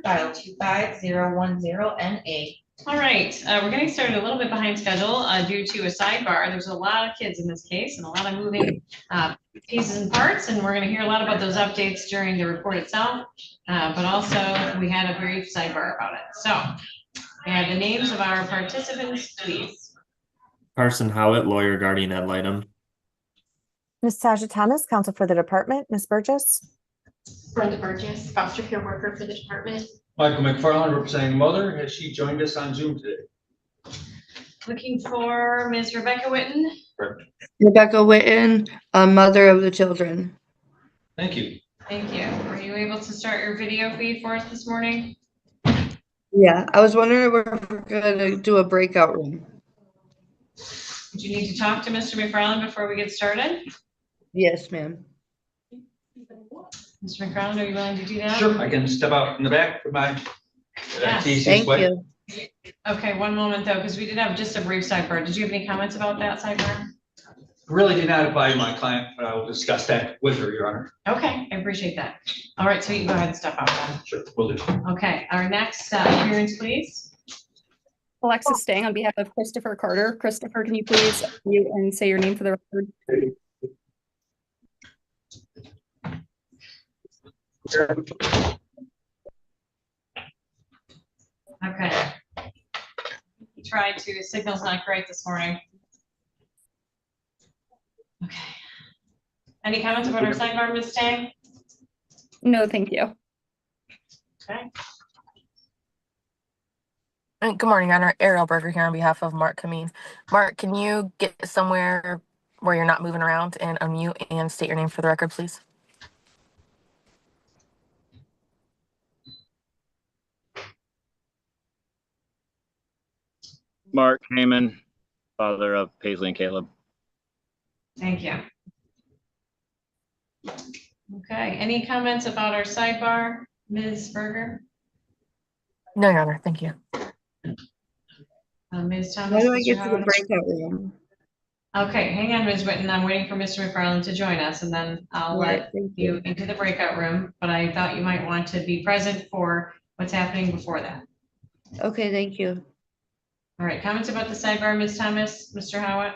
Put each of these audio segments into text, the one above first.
file 25010NA. All right, we're getting started a little bit behind schedule due to a sidebar. There's a lot of kids in this case and a lot of moving pieces and parts, and we're going to hear a lot about those updates during the report itself, but also we had a brief sidebar about it. So, the names of our participants, please. Carson Howitt, lawyer, guardian ad litem. Ms. Tasha Thomas, counsel for the department. Ms. Burgess. Brenda Burgess, foster care worker for the department. Michael McFarland, representing the mother. Has she joined us on Zoom today? Looking for Ms. Rebecca Whitten. Rebecca Whitten, mother of the children. Thank you. Thank you. Were you able to start your video feed for us this morning? Yeah, I was wondering if we're going to do a breakout room. Did you need to talk to Mr. McFarland before we get started? Yes, ma'am. Mr. McFarland, are you willing to do that? Sure, I can step out in the back with my Yes. Thank you. Okay, one moment though, because we did have just a brief sidebar. Did you have any comments about that sidebar? Really did not apply to my client, but I will discuss that with her, Your Honor. Okay, I appreciate that. All right, so you can go ahead and step out then. Sure, will do. Okay, our next appearance, please. Alexis Stang on behalf of Christopher Carter. Christopher, can you please mute and say your name for the record? Okay. He tried to, his signal's not great this morning. Okay. Any comments about our sidebar, Ms. Stang? No, thank you. Okay. Good morning, Honor. Ariel Berger here on behalf of Mark Kamine. Mark, can you get somewhere where you're not moving around and unmute and state your name for the record, please? Mark Heyman, father of Paisley and Caleb. Thank you. Okay, any comments about our sidebar, Ms. Berger? No, Your Honor. Thank you. Ms. Thomas? How do I Mr. get to the Howard? breakout room? Okay, hang on, Ms. Whitten. I'm waiting for Mr. McFarland to join us, and then I'll let you into the breakout room. But I thought you might want to be present for what's happening before that. Okay, thank you. All right, comments about the sidebar, Ms. Thomas, Mr. Howitt?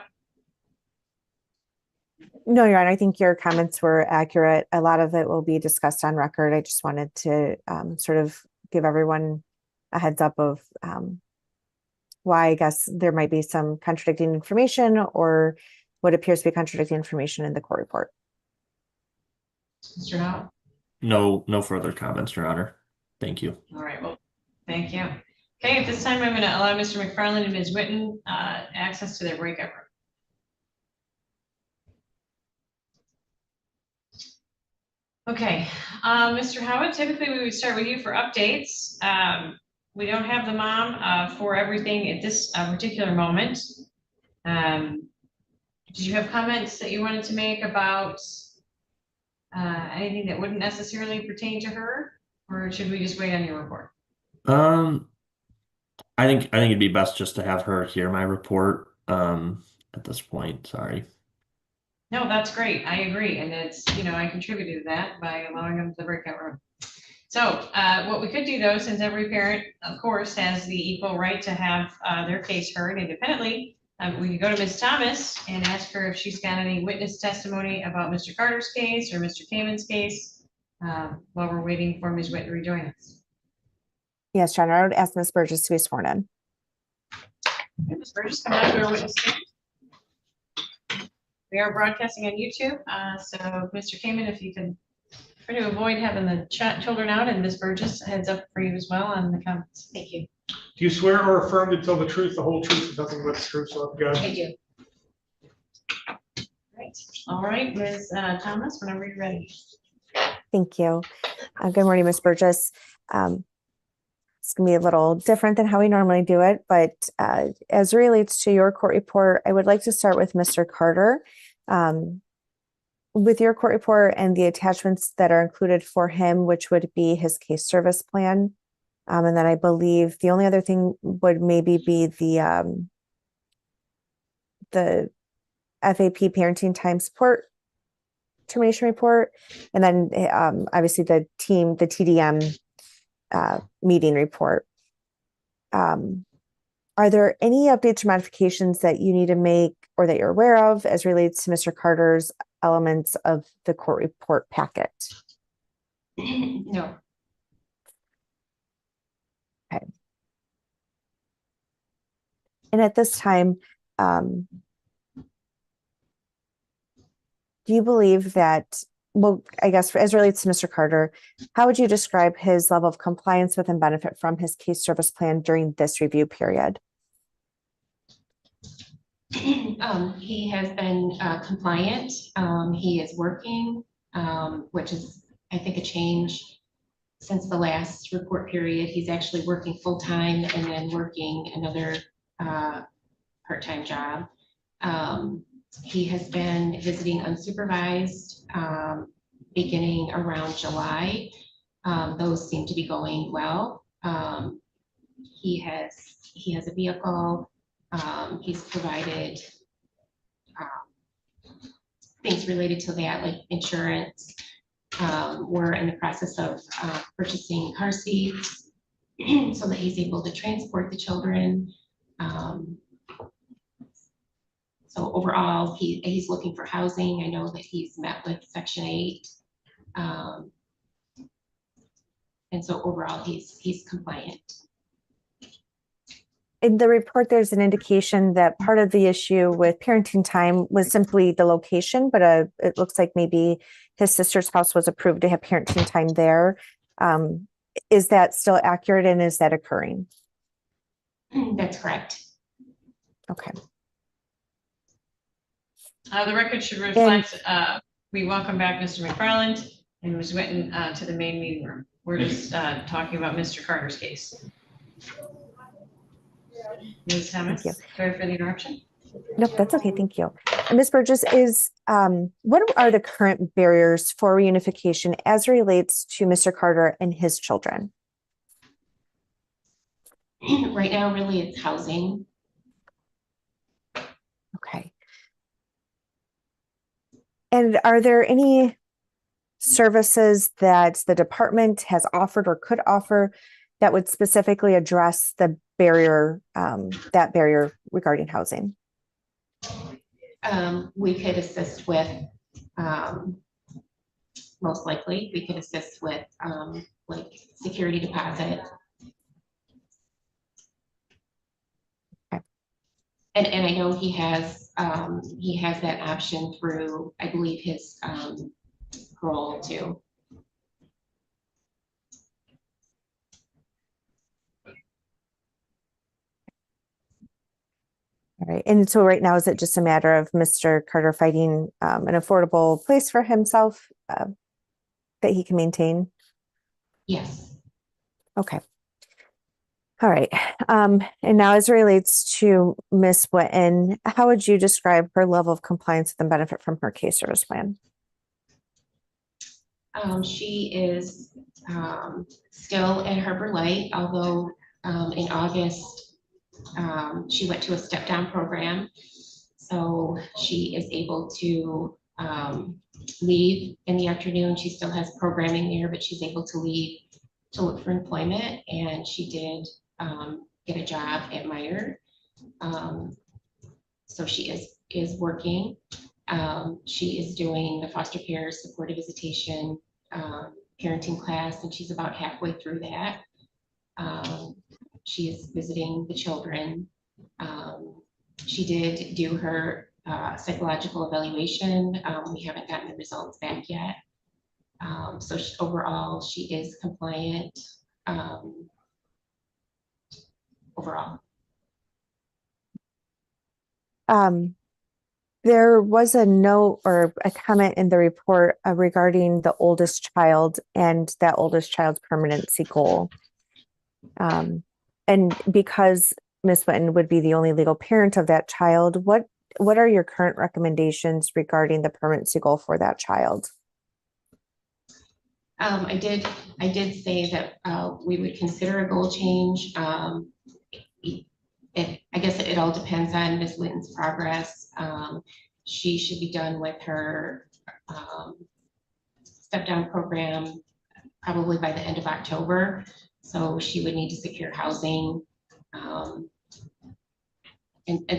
No, Your Honor, I think your comments were accurate. A lot of it will be discussed on record. I just wanted to sort of give everyone a heads up of why I guess there might be some contradicting information or what appears to be contradicting information in the court report. Mr. Howitt? No further comments, Your Honor. Thank you. All right, well, thank you. Okay, at this time, I'm going to allow Mr. McFarland and Ms. Whitten access to their breakout room. Okay, Mr. Howitt, typically we would start with you for updates. We don't have the mom for everything at this particular moment. Did you have comments that you wanted to make about anything that wouldn't necessarily pertain to her, or should we just wait on your report? I think it'd be best just to have her hear my report at this point. Sorry. No, that's great. I agree. And it's, I contributed to that by allowing them to the breakout room. So what we could do though, since every parent, of course, has the equal right to have their case heard independently, we could go to Ms. Thomas and ask her if she's got any witness testimony about Mr. Carter's case or Mr. Kamen's case while we're waiting for Ms. Whitten to rejoin us. Yes, Your Honor, I would ask Ms. Burgess to be sworn in. Ms. Burgess, come out to our witness stand. We are broadcasting on YouTube, so Mr. Kamine, if you can try to avoid having the children out, and Ms. Burgess, heads up for you as well on the comments. Thank you. Do you swear or affirm to tell the truth, the whole truth, and nothing but the truth, so help you God? I do. Right. All right, Ms. Thomas, whenever you're ready. Thank you. Good morning, Ms. Burgess. It's going to be a little different than how we normally do it, but as it relates to your court report, I would like to start with Mr. Carter. With your court report and the attachments that are included for him, which would be his case service plan. And then I believe the only other thing would maybe be the FAP parenting time support termination report. And then obviously the TDM meeting report. Are there any updates or modifications that you need to make or that you're aware of as relates to Mr. Carter's elements of the court report packet? No. And at this time, do you believe that, well, I guess as relates to Mr. Carter, how would you describe his level of compliance with and benefit from his case service plan during this review period? He has been compliant. He is working, which is, I think, a change since the last report period. He's actually working full-time and then working another part-time job. He has been visiting unsupervised beginning around July. Those seem to be going well. He has a vehicle. He's provided things related to that, like insurance. We're in the process of purchasing car seats so that he's able to transport the children. So overall, he's looking for housing. I know that he's met with Section 8. And so overall, he's compliant. In the report, there's an indication that part of the issue with parenting time was simply the location, but it looks like maybe his sister's house was approved to have parenting time there. Is that still accurate, and is that occurring? That's correct. Okay. The record should reflect, we welcome back Mr. McFarland and Ms. Whitten to the main meeting room. We're just talking about Mr. Carter's case. Ms. Thomas, sorry for the interruption. Nope, that's okay. Thank you. Ms. Burgess, what are the current barriers for reunification as relates to Mr. Carter and his children? Right now, really, it's housing. Okay. And are there any services that the department has offered or could offer that would specifically address the barrier, that barrier regarding housing? We could assist with, most likely, we could assist with like security deposit. Okay. And I know he has that option through, I believe, his parole too. All right. And so right now, is it just a matter of Mr. Carter finding an affordable place for himself that he can maintain? Yes. Okay. All right. And now as it relates to Ms. Whitten, how would you describe her level of compliance with and benefit from her case service plan? She is still in Harbor Light, although in August, she went to a step-down program. So she is able to leave in the afternoon. She still has programming there, but she's able to leave to look for employment. And she did get a job at Meyer. So she is working. She is doing the foster care supportive visitation parenting class, and she's about halfway through that. She is visiting the children. She did do her psychological evaluation. We haven't gotten the results back yet. So overall, she is compliant overall. There was a note or a comment in the report regarding the oldest child and that oldest child's permanency goal. And because Ms. Whitten would be the only legal parent of that child, what are your current recommendations regarding the permanency goal for that child? I did say that we would consider a goal change. I guess it all depends on Ms. Whitten's progress. She should be done with her step-down program probably by the end of October. So she would need to secure housing. And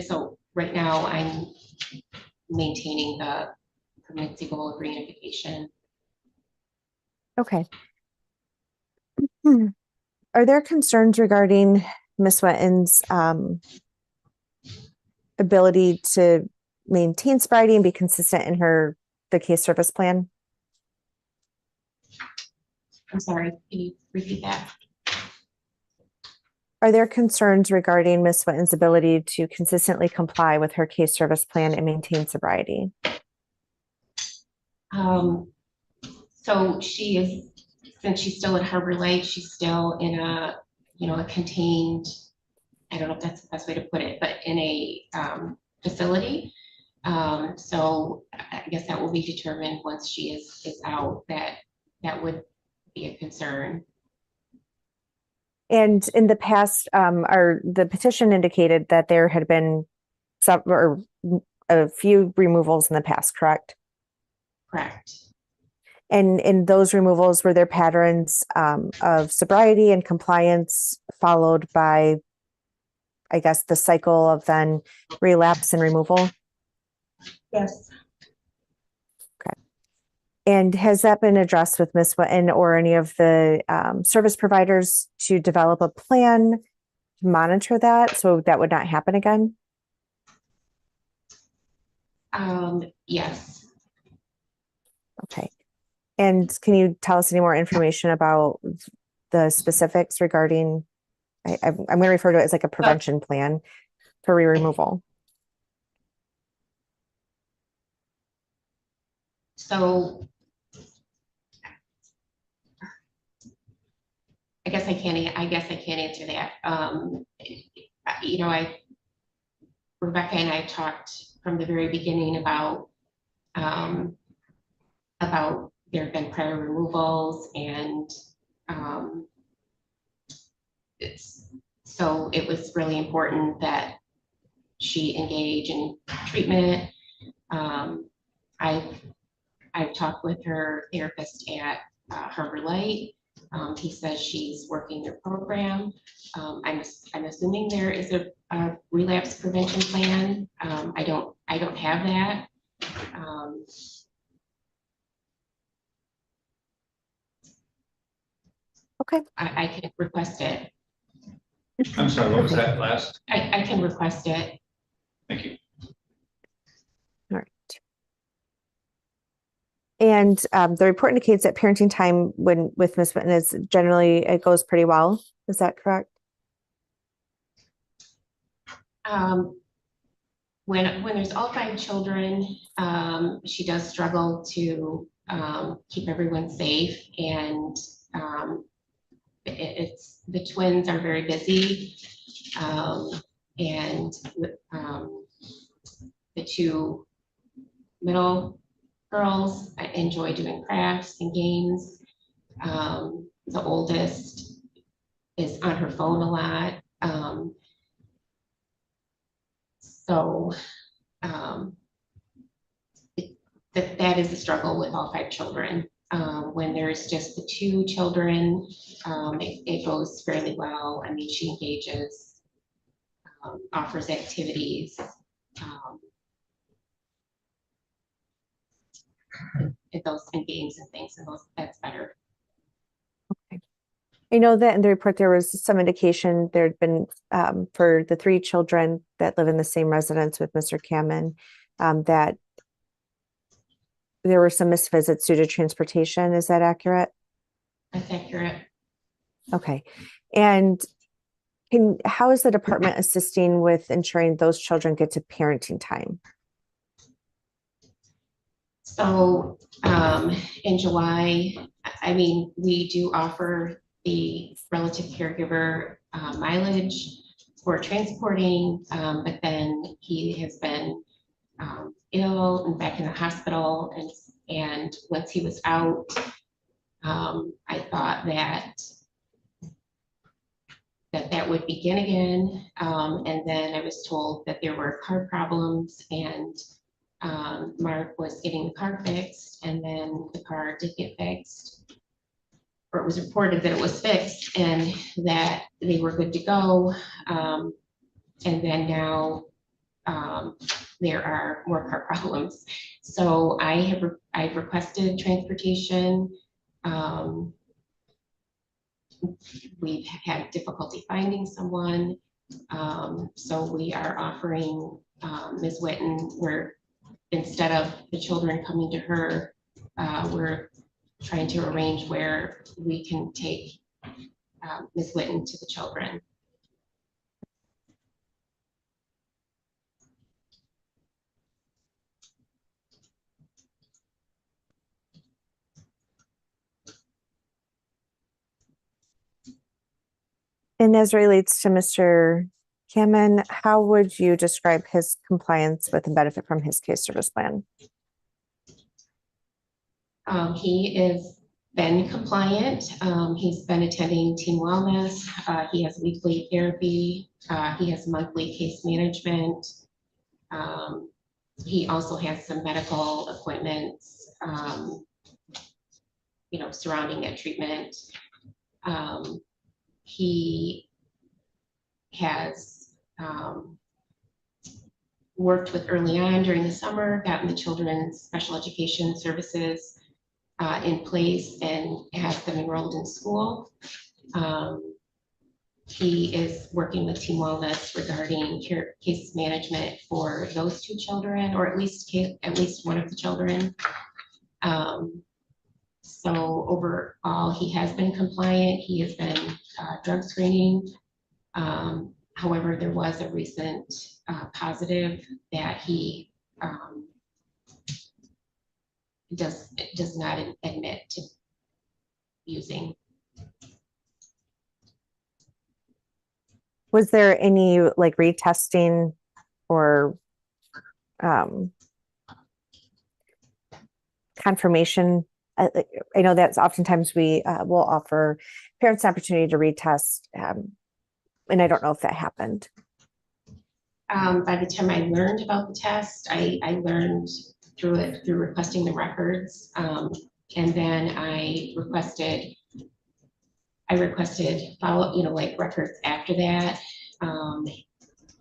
so right now I'm maintaining the permanency goal of reunification. Okay. Are there concerns regarding Ms. Whitten's ability to maintain sobriety and be consistent in the case service plan? I'm sorry, can you repeat that? Are there concerns regarding Ms. Whitten's ability to consistently comply with her case service plan and maintain sobriety? So she is, since she's still at Harbor Lake, she's still in a contained, I don't know if that's the best way to put it, but in a facility. So I guess that will be determined once she is out, that would be a concern. And in the past, the petition indicated that there had been a few removals in the past, correct? Correct. And in those removals, were there patterns of sobriety and compliance followed by, I guess, the cycle of then relapse and removal? Yes. And has that been addressed with Ms. Whitten or any of the service providers to develop a plan to monitor that so that would not happen again? Yes. Okay. And can you tell us any more information about the specifics regarding, I'm going to refer to it as like a prevention plan for removal? So I guess I can't answer that. Rebecca and I talked from the very beginning about there have been prior removals, and so it was really important that she engage in treatment. I've talked with her therapist at Harbor Light. He says she's working their program. I'm assuming there is a relapse prevention plan. I don't have that. Okay. I can request it. I'm sorry, what was that last? I can request it. Thank you. All right. And the report indicates that parenting time with Ms. Whitten is generally, it goes pretty well. Is that correct? When there's all 5 children, she does struggle to keep everyone safe, and it's the twins are very busy, and the 2 middle girls enjoy doing crafts and games. The oldest is on her phone a lot. So that is a struggle with all 5 children. When there's just the 2 children, it goes fairly well. I mean, she engages, offers activities, and games and things, and that's better. Okay. I know that in the report there was some indication there had been for the 3 children that live in the same residence with Mr. Kamine, that there were some missed visits due to transportation. Is that accurate? That's accurate. Okay. And how is the department assisting with ensuring those children get to parenting time? So in July, I mean, we do offer the relative caregiver mileage for transporting, but then he has been ill and back in the hospital, and once he was out, I thought that would begin again, and then I was told that there were car problems, and Mark was getting the car fixed, and then the car did get fixed. or it was reported that it was fixed and that they were good to go. And then now there are more car problems. So I've requested transportation. We've had difficulty finding someone. So we are offering Ms. Whitten, where instead of the children coming to her, we're trying to arrange where we can take Ms. Whitten to the children. And as relates to Mr. Kamine, how would you describe his compliance with the benefit from his case service plan? He is been compliant. He's been attending team wellness. He has weekly therapy. He has monthly case management. He also has some medical appointments, surrounding that treatment. He has worked with early on during the summer, gotten the children's special education services in place and has them enrolled in school. He is working with Team Wellness regarding case management for those two children, or at least one of the children. So overall, he has been compliant. He has been drug screening. However, there was a recent positive that he does not admit to using. Was there any like retesting or confirmation? I know that's oftentimes we will offer parents an opportunity to retest, and I don't know if that happened. By the time I learned about the test, I learned through requesting the records, and then I requested follow, like records after that,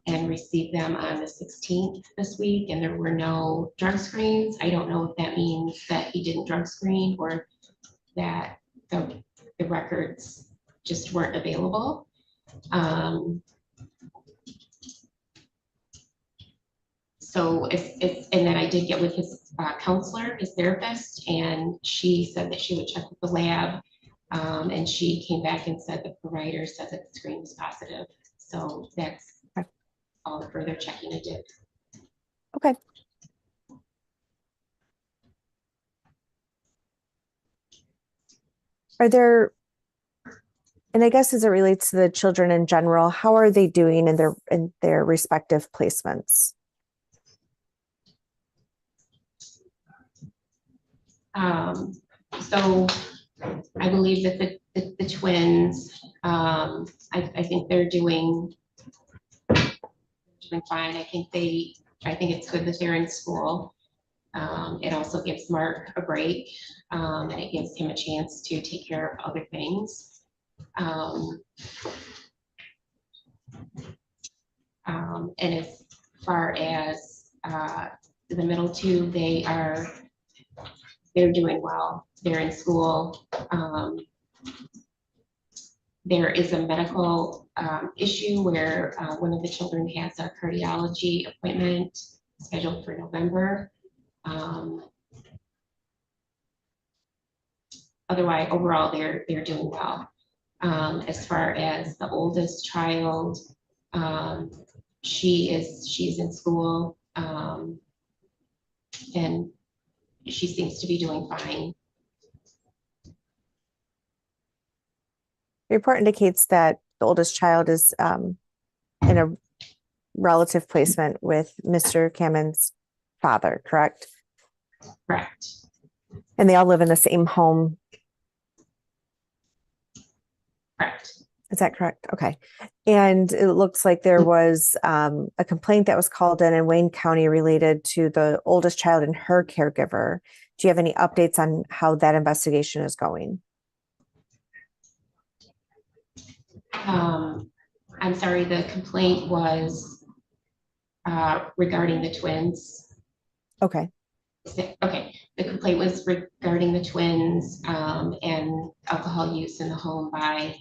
and received them on the 16th this week, and there were no drug screens. I don't know if that means that he didn't drug screen or that the records just weren't available. So and then I did get with his counselor, his therapist, and she said that she would check with the lab. And she came back and said the provider said that the screen was positive. So that's all the further checking I did. Okay. Are there, and I guess as it relates to the children in general, how are they doing in their respective placements? So I believe that the twins, I think they're doing fine. I think it's good that they're in school. It also gives Mark a break, and it gives him a chance to take care of other things. And as far as the middle two, they're doing well. They're in school. There is a medical issue where one of the children has a cardiology appointment scheduled for November. Otherwise, overall, they're doing well. As far as the oldest child, she's in school, and she seems to be doing fine. The report indicates that the oldest child is in a relative placement with Mr. Kamine's father, correct? Correct. And they all live in the same home. Correct. Is that correct? Okay. And it looks like there was a complaint that was called in Wayne County related to the oldest child and her caregiver. Do you have any updates on how that investigation is going? I'm sorry, the complaint was regarding the twins. Okay. Okay, the complaint was regarding the twins and alcohol use in the home by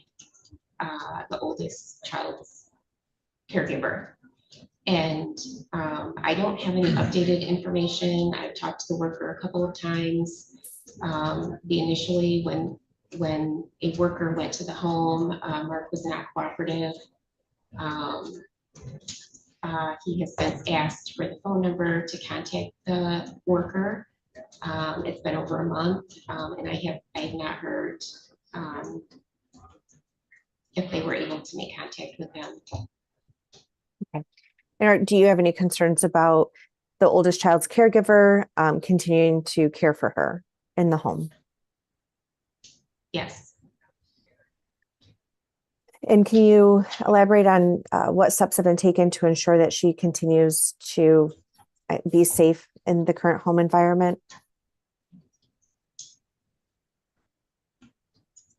the oldest child's caregiver. And I don't have any updated information. I've talked to the worker a couple of times. Initially, when a worker went to the home, Mark was not cooperative. He has been asked for the phone number to contact the worker. It's been over a month, and I have not heard if they were able to make contact with them. Okay. And do you have any concerns about the oldest child's caregiver continuing to care for her in the home? Yes. And can you elaborate on what steps have been taken to ensure that she continues to be safe in the current home environment?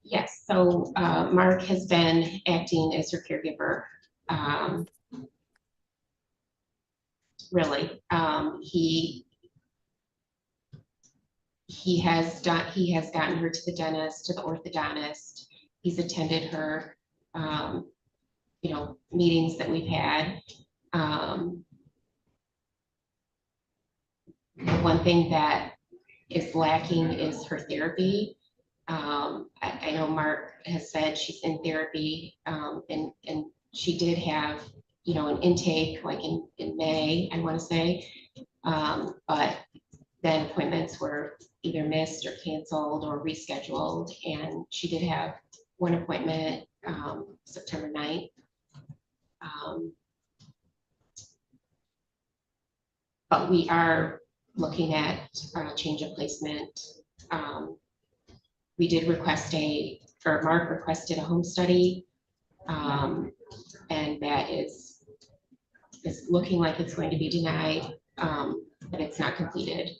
Yes, so Mark has been acting as her caregiver. Really, he has gotten her to the dentist, to the orthodontist. He's attended her, meetings that we've had. One thing that is lacking is her therapy. I know Mark has said she's in therapy, and she did have, an intake like in May, I want to say, but then appointments were either missed or canceled or rescheduled, and she did have one appointment September 9th. But we are looking at change of placement. We did request Mark requested a home study, and that is looking like it's going to be denied, but it's not completed.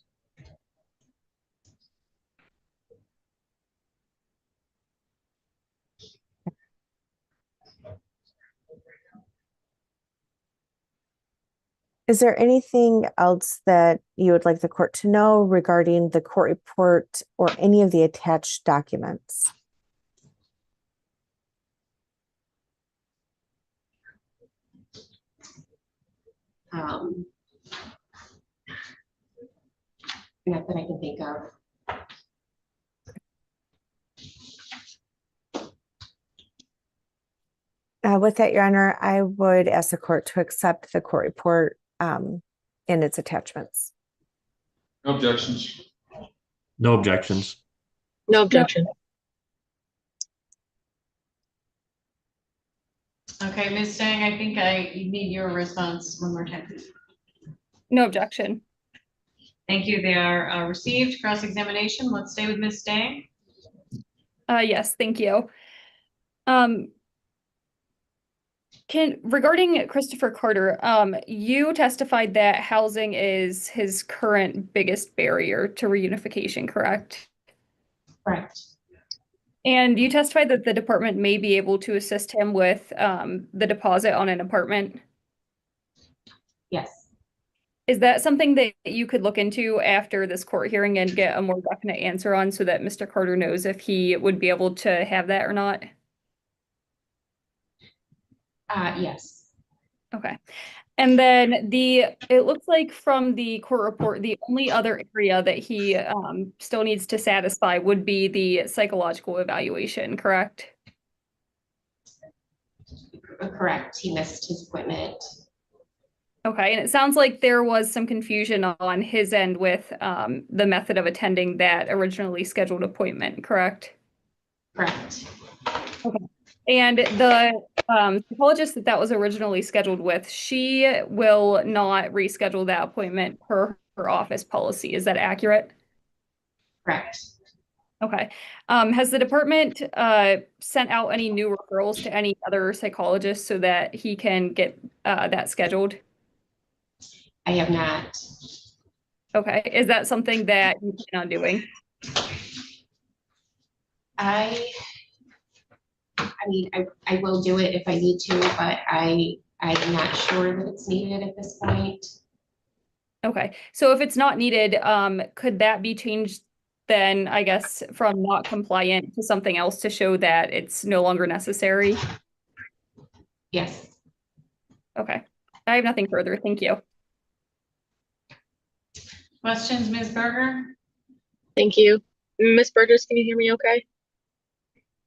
Is there anything else that you would like the court to know regarding the court report or any of the attached documents? Not that I can think of. With that, Your Honor, I would ask the court to accept the court report and its attachments. No objections. No objections. No objection. Okay, Ms. Stang, I think I need your response one more time. No objection. Thank you. They are received. Cross-examination. Let's stay with Ms. Stang. Yes, thank you. Regarding Christopher Carter, you testified that housing is his current biggest barrier to reunification, correct? Correct. And you testified that the department may be able to assist him with the deposit on an apartment. Yes. Is that something that you could look into after this court hearing and get a more definite answer on so that Mr. Carter knows if he would be able to have that or not? Yes. Okay. And then it looks like from the court report, the only other area that he still needs to satisfy would be the psychological evaluation, correct? Correct. He missed his appointment. Okay, and it sounds like there was some confusion on his end with the method of attending that originally scheduled appointment, correct? Correct. Okay. And the psychologist that was originally scheduled with, she will not reschedule that appointment per her office policy. Is that accurate? Correct. Okay. Has the department sent out any new referrals to any other psychologists so that he can get that scheduled? I have not. Okay. Is that something that you plan on doing? I I mean, I will do it if I need to, but I'm not sure that it's needed at this point. Okay, so if it's not needed, could that be changed then, I guess, from not compliant to something else to show that it's no longer necessary? Yes. Okay, I have nothing further. Thank you. Questions, Ms. Berger? Thank you. Miss Burgess, can you hear me okay?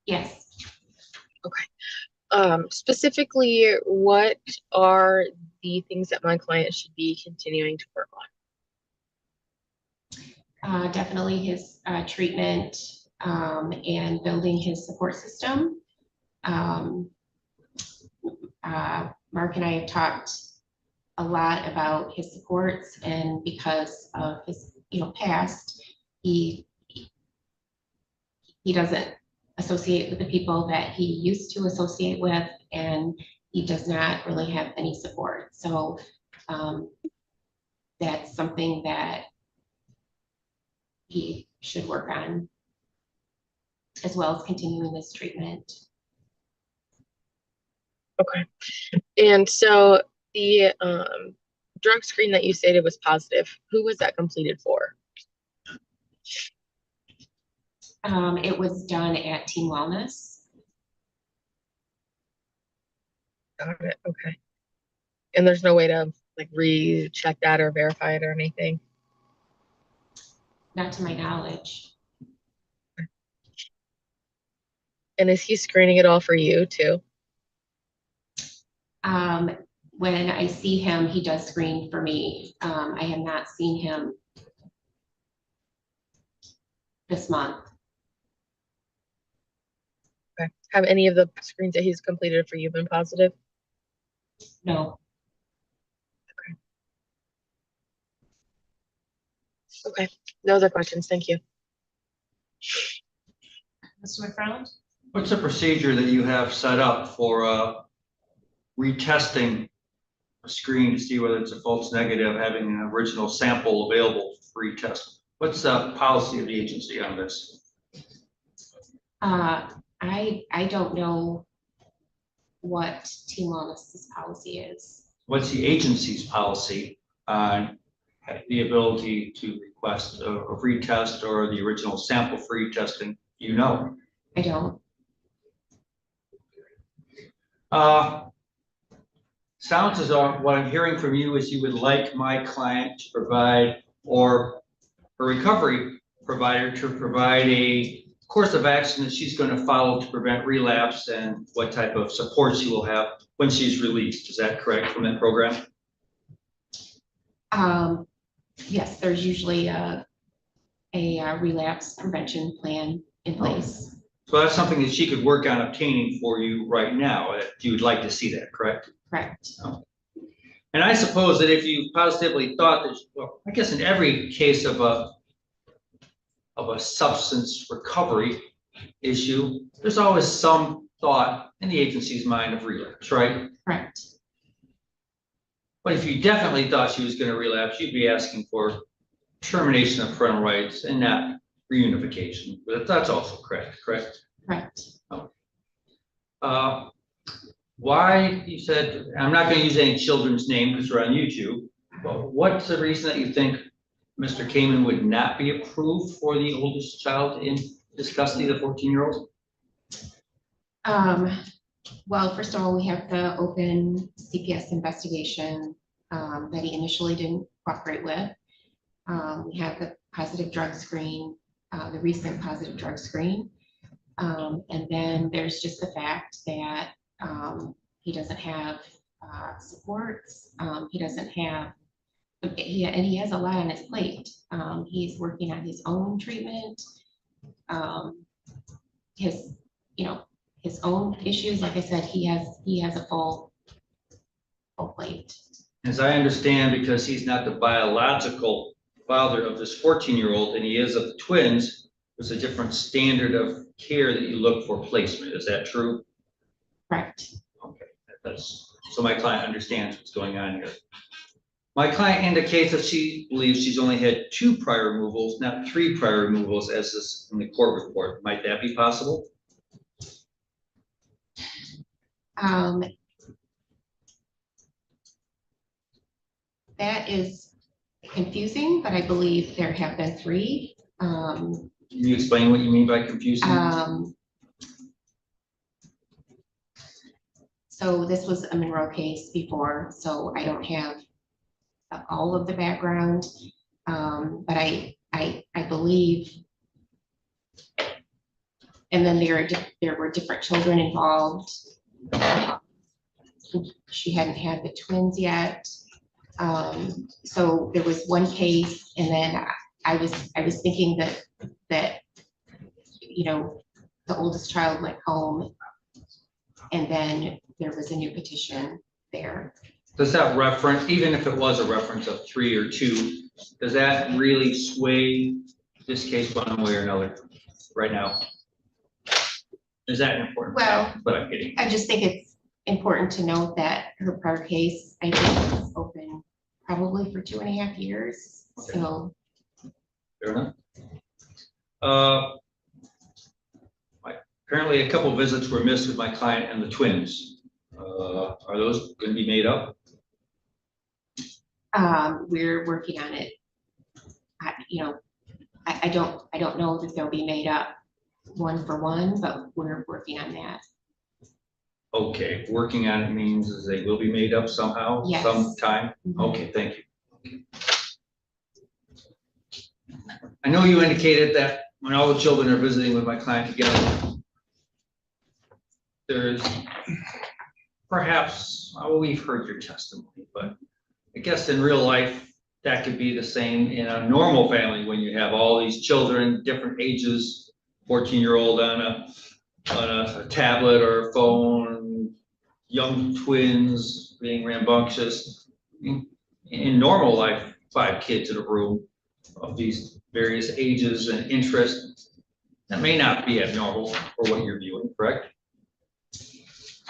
Yes. Specifically, what are the things that my client should be continuing to work on? Definitely his treatment and building his support system. Mark and I have talked a lot about his supports, and because of his past, he doesn't associate with the people that he used to associate with, and he does not really have any support. So that's something that he should work on, as well as continuing this treatment. Okay. And so the drug screen that you stated was positive, who was that completed for? It was done at Team Wellness. Got it. Okay. And there's no way to like recheck that or verify it or anything? Not to my knowledge. And is he screening it all for you too? When I see him, he does screen for me. I have not seen him this month. Okay. Have any of the screens that he's completed for you been positive? No. Okay. No other questions. Thank you. Mr. McFarland? What's the procedure that you have set up for retesting a screen to see whether it's a false negative, having an original sample available for retest? What's the policy of the agency on this? I don't know what Team Wellness's policy is. What's the agency's policy on the ability to request a retest or the original sample for retesting? You know. I don't. Sounds as though what I'm hearing from you is you would like my client to provide, or a recovery provider to provide, a course of action that she's going to follow to prevent relapse, and what type of support she will have when she's released. Is that correct from that program? Yes, there's usually a relapse prevention plan in place. So that's something that she could work on obtaining for you right now. You would like to see that, correct? Correct. And I suppose that if you positively thought that, well, I guess in every case of a substance recovery issue, there's always some thought in the agency's mind of relapse, right? Correct. But if you definitely thought she was going to relapse, you'd be asking for termination of parental rights and not reunification. But that's also correct. Correct. Why, you said, I'm not going to use any children's name because we're on YouTube, but what's the reason that you think Mr. Kamine would not be approved for the oldest child in his custody, the 14-year-old? Well, first of all, we have the open CPS investigation that he initially didn't cooperate with. We have the positive drug screen, the recent positive drug screen. And then there's just the fact that he doesn't have supports. He doesn't have, and he has a lot on his plate. He's working on his own treatment, his own issues. Like I said, he has a full plate. As I understand, because he's not the biological father of this 14-year-old and he is of the twins, there's a different standard of care that you look for placement. Is that true? Correct. Okay, so my client understands what's going on here. My client indicates that she believes she's only had 2 prior removals, not 3 prior removals, as is in the court report. Might that be possible? Um, that is confusing, but I believe there have been 3. Can you explain what you mean by confusing? So this was a Monroe case before, so I don't have all of the background. But I believe, and then there were different children involved. She hadn't had the twins yet. So there was one case, and then I was thinking that you know, the oldest child went home, and then there was a new petition there. Does that reference, even if it was a reference of 3 or 2, does that really sway this case one way or another right now? Is that important? Well, But I'm kidding. I just think it's important to note that her prior case, I think, was open probably for 2.5 years. Okay. So Fair enough. Apparently a couple visits were missed with my client and the twins. Are those going to be made up? we're working on it. I don't know that they'll be made up 1 for 1, but we're working on that. Okay, working on it means they will be made up somehow, Yes. sometime? Mhm. Okay, thank you. I know you indicated that when all the children are visiting with my client together, there's perhaps, well, we've heard your testimony, but I guess in real life, that could be the same in a normal family when you have all these children, different ages, 14-year-old on a tablet or a phone, young twins being rambunctious. In normal life, 5 kids in a room of these various ages and interests, that may not be abnormal for what you're viewing, correct?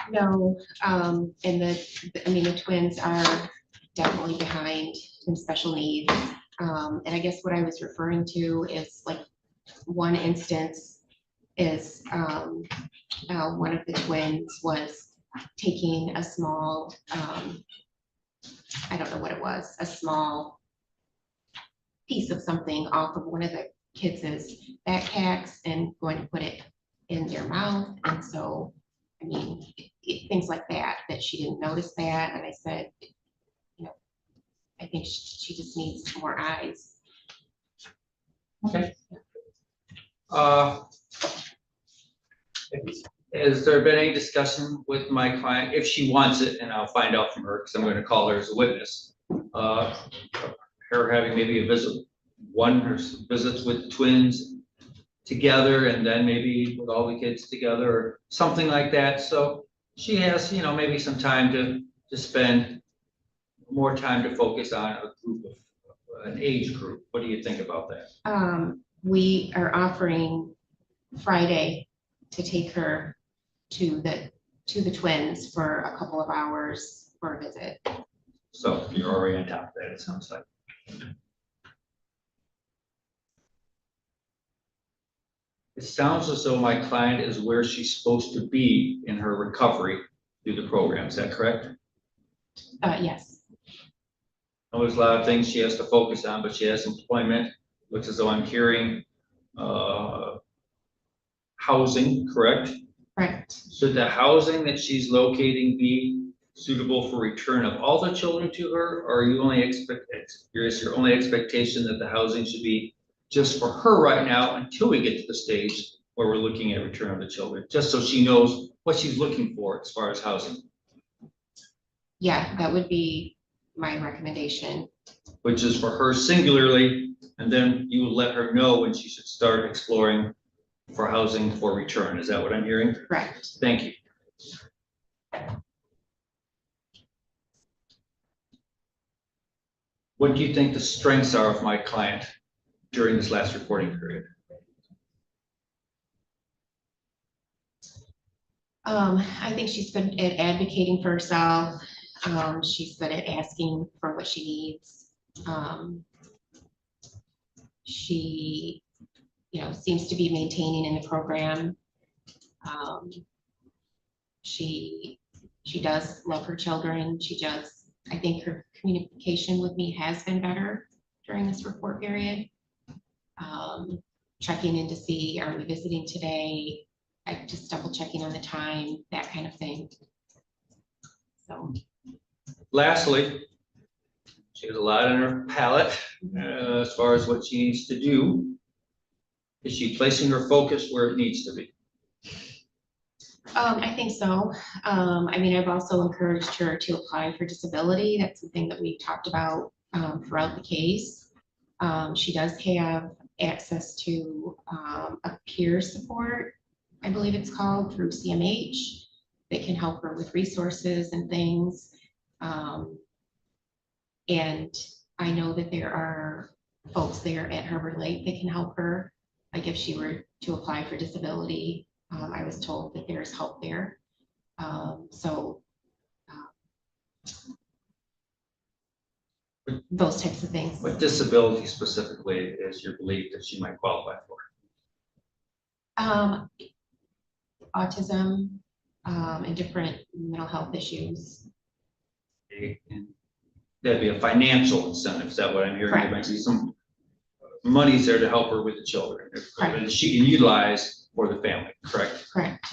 No, and the twins are definitely behind in special needs. And I guess what I was referring to is like one instance is one of the twins was taking a small, I don't know what it was, a small piece of something off of one of the kids' backpacks and going to put it in their mouth. And so, I mean, things like that she didn't notice that. And I said, I think she just needs more eyes. Okay. Has there been any discussion with my client, if she wants it, and I'll find out from her, because I'm going to call her as a witness, her having maybe a visit, one or some visits with twins together, and then maybe with all the kids together, or something like that, so she has, maybe some time to spend more time to focus on a group of an age group. What do you think about that? We are offering Friday to take her to the twins for a couple of hours for a visit. So you're already on top of that, it sounds like. It sounds as though my client is where she's supposed to be in her recovery through the program. Is that correct? Yes. There's a lot of things she has to focus on, but she has employment. Looks as though I'm hearing housing, correct? Correct. Should the housing that she's locating be suitable for return of all the children to her, or are you only is your only expectation that the housing should be just for her right now until we get to the stage where we're looking at return of the children, just so she knows what she's looking for as far as housing? Yeah, that would be my recommendation. Which is for her singularly, and then you will let her know when she should start exploring for housing for return. Is that what I'm hearing? Correct. Thank you. What do you think the strengths are of my client during this last reporting period? I think she's good at advocating for herself. She's good at asking for what she needs. She, seems to be maintaining in the program. She She does love her children. I think her communication with me has been better during this report period. Checking in to see, are we visiting today? I just double checking on the time, that kind of thing. So, Lastly, she has a lot on her palette as far as what she needs to do. Is she placing her focus where it needs to be? I think so. I mean, I've also encouraged her to apply for disability. That's something that we talked about throughout the case. She does have access to a peer support, I believe it's called, through CMH, that can help her with resources and things. And I know that there are folks there at Harbor Lake that can help her. Like if she were to apply for disability, I was told that there's help there. Those types of things. What disability specifically is your belief that she might qualify for? Autism and different mental health issues. And that'd be a financial incentive, is that what I'm hearing? There Correct. might be some money's there to help her with the children, Correct. that she can utilize for the family, correct? Correct.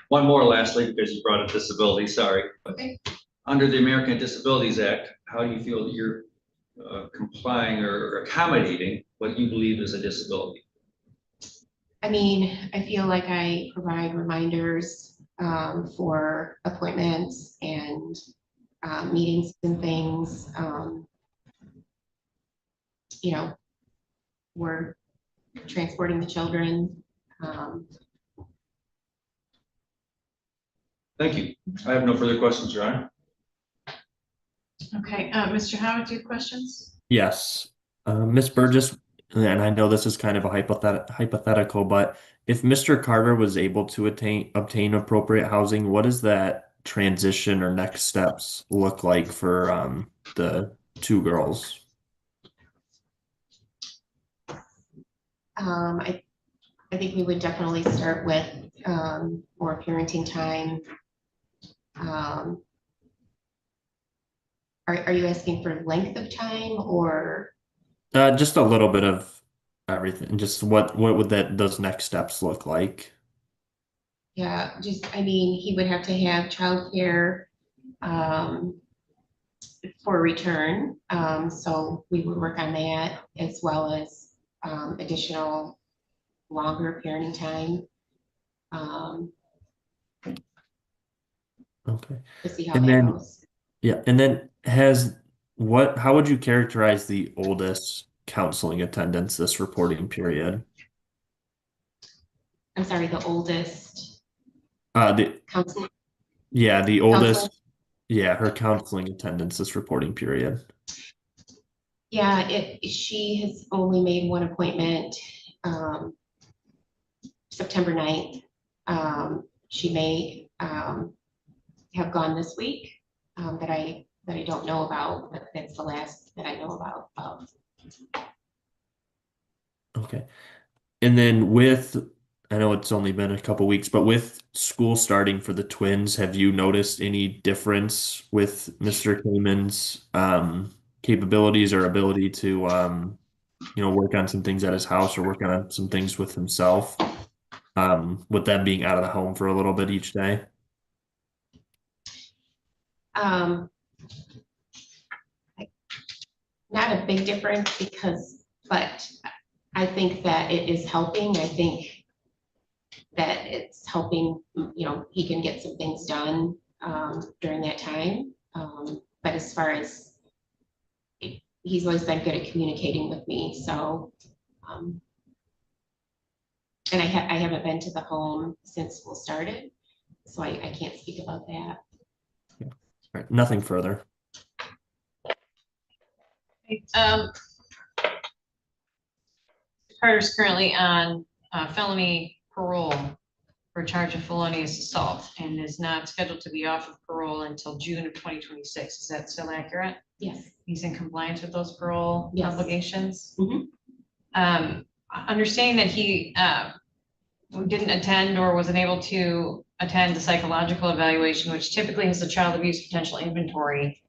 One more lastly, because you brought up disability, sorry. Okay. Under the American Disabilities Act, how do you feel that you're complying or accommodating what you believe is a disability? I mean, I feel like I provide reminders for appointments and meetings and things. You know, we're transporting the children. Thank you. I have no further questions, Your Honor. Okay, Mr. Howard, do you have questions? Yes. Ms. Burgess, and I know this is kind of a hypothetical, but if Mr. Carter was able to obtain appropriate housing, what does that transition or next steps look like for the two girls? I think we would definitely start with more parenting time. Are you asking for length of time or? Just a little bit of everything. Just what would those next steps look like? Yeah, I mean, he would have to have childcare for return. So we would work on that as well as additional longer parenting time. Okay. To see how And that then, goes. yeah, and then how would you characterize the oldest counseling attendance this reporting period? I'm sorry, the oldest The counselor. oldest, her counseling attendance this reporting period. Yeah, she has only made one appointment, September 9th. She may have gone this week that I don't know about, but that's the last that I know about. Okay. And then I know it's only been a couple weeks, but with school starting for the twins, have you noticed any difference with Mr. Kamen's capabilities or ability to work on some things at his house or work on some things with himself, with them being out of the home for a little bit each day? Not a big difference but I think that it is helping. I think that it's helping, he can get some things done during that time. But as far as, he's always been good at communicating with me, so. And I haven't been to the home since school started, so I can't speak about that. All right, nothing further. Carter's currently on felony parole for charge of felonious assault and is not scheduled to be off of parole until June of 2026. Is that still accurate? Yes. He's in compliance with those parole Yes. obligations? Mhm. Understanding that he didn't attend or wasn't able to attend the psychological evaluation, which typically has a child abuse potential inventory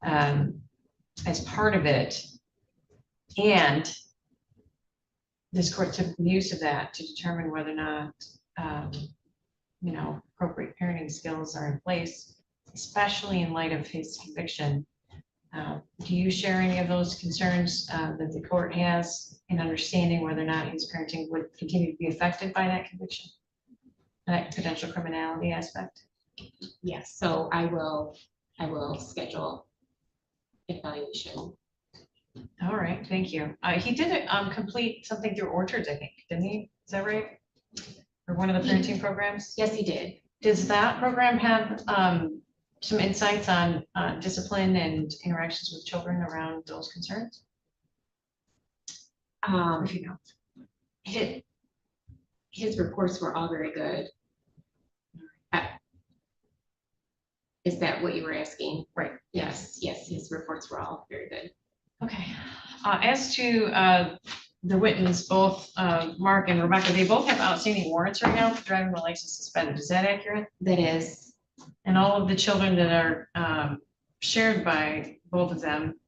as part of it. And this court took use of that to determine whether or not, appropriate parenting skills are in place, especially in light of his conviction. Do you share any of those concerns that the court has in understanding whether or not his parenting would continue to be affected by that conviction? That potential criminality aspect? Yes, so I will schedule evaluation. All right, thank you. He did complete something through Orchards, I think, didn't he? Is that right? Or one of the parenting programs? Yes, he did. Does that program have some insights on discipline and interactions with children around those concerns? Or if you know. His reports were all very good. Is that what you were asking? Right. Yes, his reports were all very good. Okay. As to the Whittens, both Mark and Rebecca, they both have outstanding warrants right now for driving the license suspended. Is that accurate? That is. And all of the children that are shared by both of them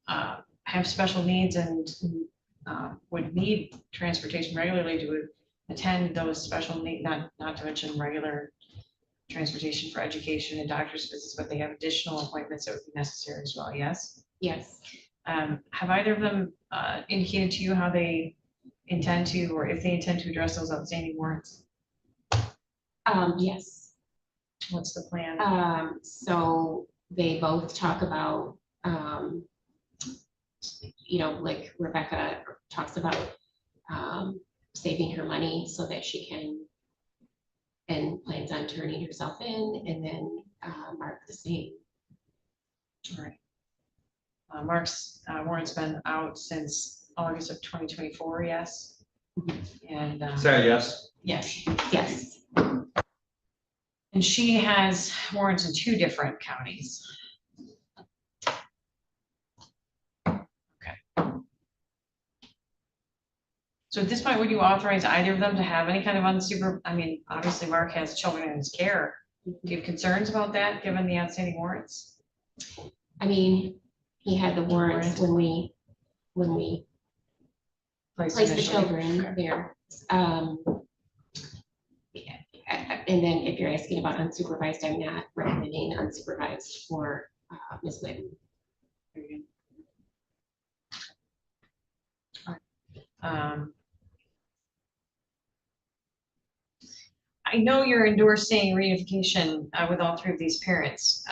have special needs and would need transportation regularly to attend those special needs, not to mention regular transportation for education and doctor's visits, but they have additional appointments that would be necessary as well, yes? Yes. Have either of them indicated to you how they intend to, or if they intend to address those outstanding warrants? Yes. What's the plan? So they both talk about, like Rebecca talks about saving her money so that she can, and plans on turning herself in, and then Mark the same. All right. Mark's warrant's been out since August of 2024, yes? And Sarah, yes. Yes. and she has warrants in 2 different counties. Okay. So at this point, would you authorize either of them to have any kind of obviously Mark has children in his care. Do you have concerns about that, given the outstanding warrants? I mean, he had the warrants when we placed the children there. And then if you're asking about unsupervised, I'm not recommending unsupervised for Ms. Whitten. I know you're endorsing reunification with all 3 of these parents.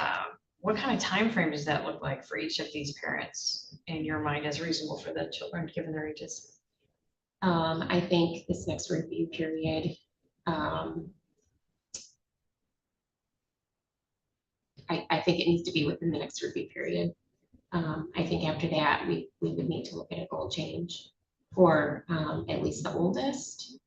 What kind of time frame does that look like for each of these parents in your mind as reasonable for the children, given their ages? I think this next review period, I think it needs to be within the next review period. I think after that, we would need to look at a goal change for at least the oldest.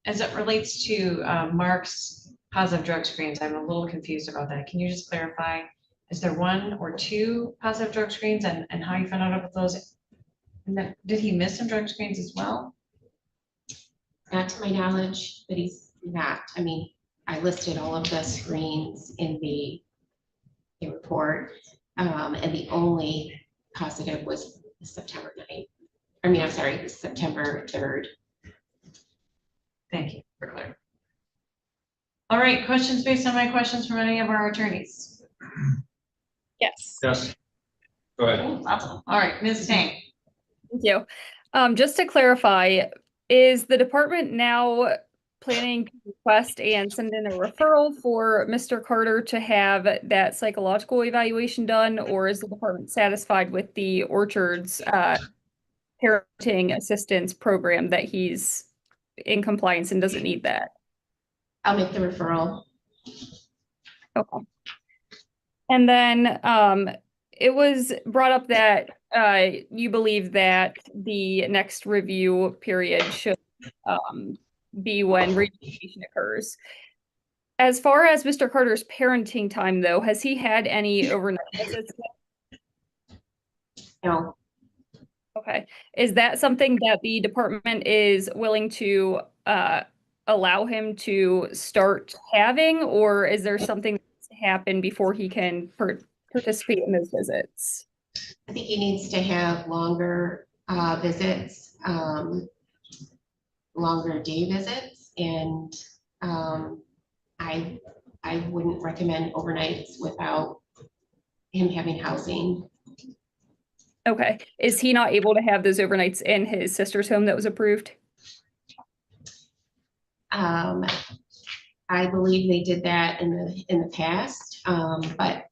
As it relates to Mark's positive drug screens, I'm a little confused about that. Can you just clarify? Is there 1 or 2 positive drug screens, and how you found out about those? And then, did he miss some drug screens as well? Not to my knowledge, but he's not. I mean, I listed all of the screens in the report, and the only positive was September 9th. I mean, I'm sorry, September 3rd. Thank you for clarifying. All right, questions based on my questions from any of our attorneys? Yes. Yes. Go ahead. Awesome. All right, Ms. Tang. Thank you. Just to clarify, is the department now planning to request and send in a referral for Mr. Carter to have that psychological evaluation done, or is the department satisfied with the Orchards parenting assistance program that he's in compliance and doesn't need that? I'll make the referral. Okay. And then it was brought up that you believe that the next review period should be when reunification occurs. As far as Mr. Carter's parenting time, though, has he had any overnight visits? No. Okay. Is that something that the department is willing to allow him to start having, or is there something that needs to happen before he can participate in those visits? I think he needs to have longer visits, longer day visits, and I wouldn't recommend overnights without him having housing. Okay. Is he not able to have those overnights in his sister's home that was approved? I believe they did that in the past, but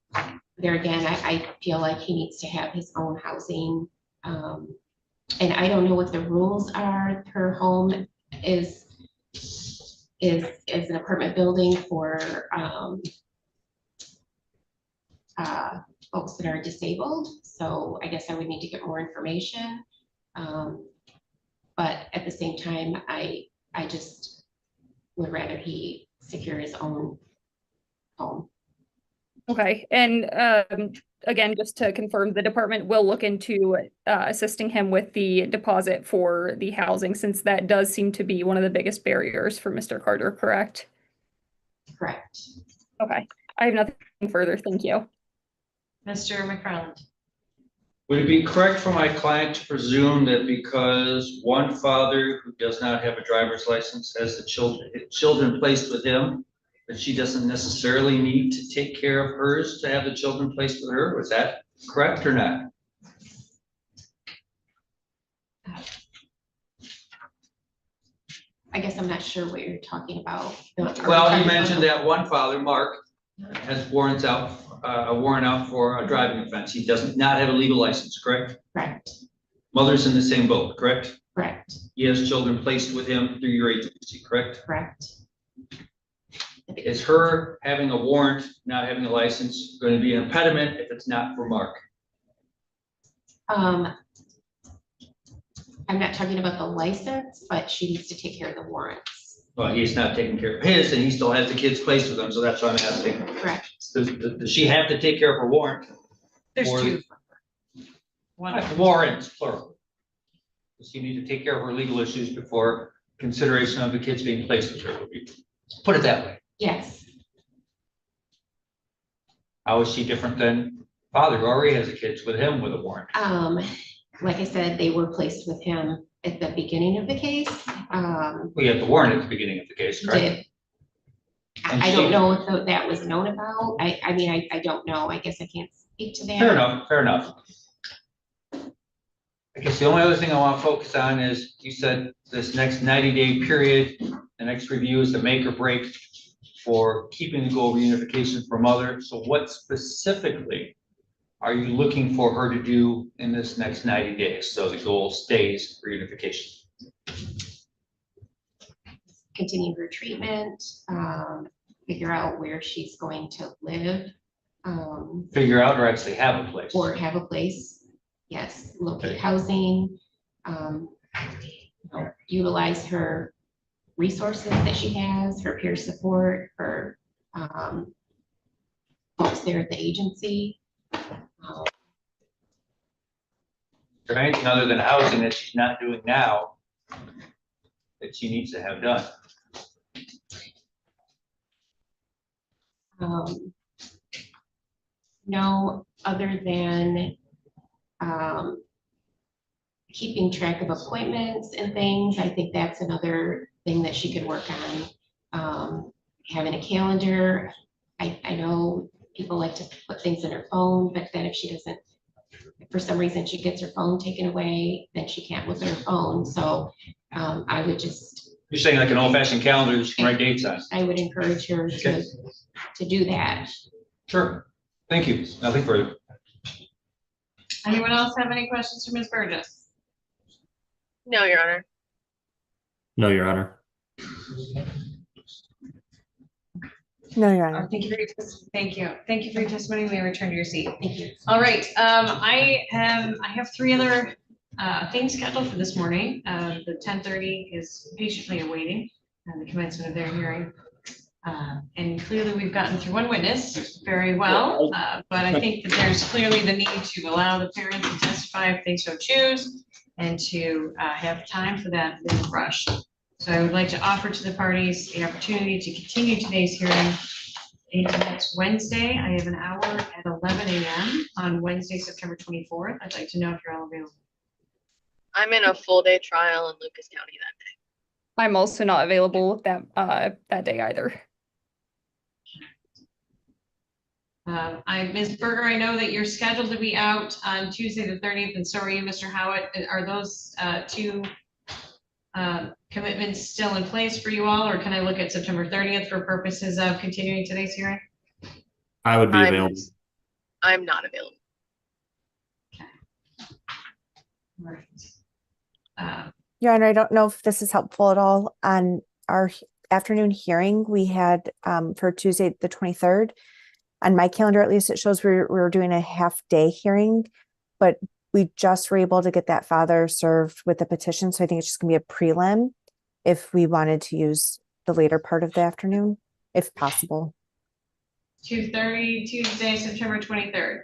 there again, I feel like he needs to have his own housing. And I don't know what the rules are. Her home is an apartment building for folks that are disabled. So I guess I would need to get more information. But at the same time, I just would rather he secure his own home. Okay. And again, just to confirm, the department will look into assisting him with the deposit for the housing, since that does seem to be one of the biggest barriers for Mr. Carter, correct? Correct. Okay. I have nothing further. Thank you. Mr. McFarland. Would it be correct for my client to presume that because one father who does not have a driver's license has the children placed with him, that she doesn't necessarily need to take care of hers to have the children placed with her? Was that correct or not? I guess I'm not sure what you're talking about. Well, you mentioned that one father, Mark, has warrants out, a warrant out for a driving offense. He does not have a legal license, correct? Correct. Mother's in the same boat, correct? Correct. He has children placed with him through your agency, correct? Correct. Is her having a warrant, not having a license, going to be an impediment if it's not for Mark? I'm not talking about the license, but she needs to take care of the warrants. Well, he's not taking care of his, and he still has the kids placed with him, so that's why I'm asking. Correct. Does she have to take care of her warrant? There's Or- two. One. Warrants, plural. Does she need to take care of her legal issues before consideration of the kids being placed with her? Put it that way. Yes. How is she different than father who already has the kids with him with a warrant? Like I said, they were placed with him at the beginning of the case. We had the warrant at the beginning of the case, correct? Did. And I don't she- know if that was known about. I mean, I don't know. I guess I can't speak to that. Fair enough, fair enough. I guess the only other thing I want to focus on is, you said this next 90-day period, the next review is the make or break for keeping the goal of reunification for mother. So what specifically are you looking for her to do in this next 90 days? So the goal stays reunification. Continue her treatment, figure out where she's going to live. Figure out or actually have a place. Or have a place. Yes, locate Okay. housing, utilize her resources that she has, her peer support, her folks there at the agency. Is there anything other than housing that she's not doing now that she needs to have done? No, other than keeping track of appointments and things. I think that's another thing that she could work on. Having a calendar. I know people like to put things in her phone, but then if she doesn't, if for some reason she gets her phone taken away, then she can't look at her phone. So I would just, You're saying like an old-fashioned calendar that she can write dates on? I would encourage her Okay. to do that. Sure. Thank you. Nothing further. Anyone else have any questions for Ms. Burgess? No, Your Honor. No, Your Honor. No, Your Honor. Thank you for your thank you. Thank you for your testimony. You may return to your seat. Thank you. All right, I have three other things scheduled for this morning. The 10:30 is patiently awaiting the commencement of their hearing. And clearly we've gotten through one witness very well, but I think that there's clearly the need to allow the parents to testify if they so choose. and to have time for that in the rush. So I would like to offer to the parties the opportunity to continue today's hearing into next Wednesday. I have an hour at 11 a.m. on Wednesday, September 24th. I'd like to know if you're all available. I'm in a full day trial in Lucas County that day. I'm also not available that day either. Ms. Berger, I know that you're scheduled to be out on Tuesday the 30th, and so are you, Mr. Howitt. Are those two commitments still in place for you all, or can I look at September 30th for purposes of continuing today's hearing? I would be available. I'm not available. Right. Your Honor, I don't know if this is helpful at all. On our afternoon hearing, we had for Tuesday, the 23rd, on my calendar, at least it shows we're doing a half-day hearing, but we just were able to get that father served with a petition. So I think it's just gonna be a prelim if we wanted to use the later part of the afternoon, if possible. 2:30 Tuesday, September 23rd.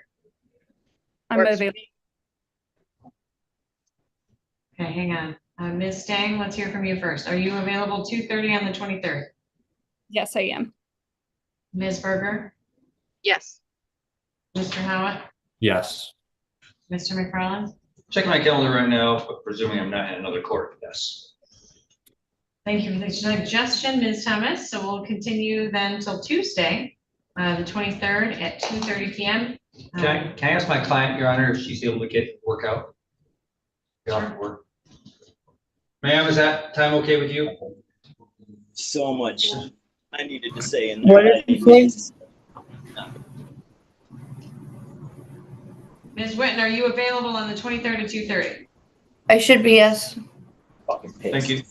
I'm Works for available. me. Okay, hang on. Ms. Stang, let's hear from you first. Are you available 2:30 on the 23rd? Yes, I am. Ms. Berger, Yes. Mr. Howitt, Yes. Mr. McFarland? Checking my calendar right now, but presuming I'm not in another court, yes. Thank you for the suggestion, Ms. Thomas. So we'll continue then till Tuesday, the 23rd at 2:30 p.m. Can I ask my client, Your Honor, if she's able to get workout? Get off work. Ma'am, is that time okay with you? So much I needed to say in What there. did you say? Ms. Whitten, are you available on the 23rd at 2:30? I should be, yes. Fucking pissed. Thank you.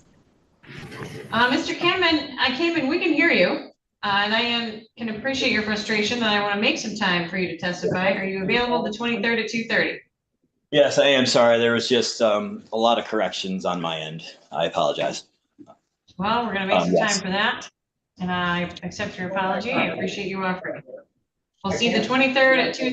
Mr. Kamine, we can hear you, and I can appreciate your frustration, and I want to make some time for you to testify. Are you available the 23rd at 2:30? Yes, I am sorry. There was just a lot of corrections on my end. I apologize. Well, we're going to make some Yes. time for that, and I accept your apology. I appreciate you offering. We'll see the 23rd at 2:30.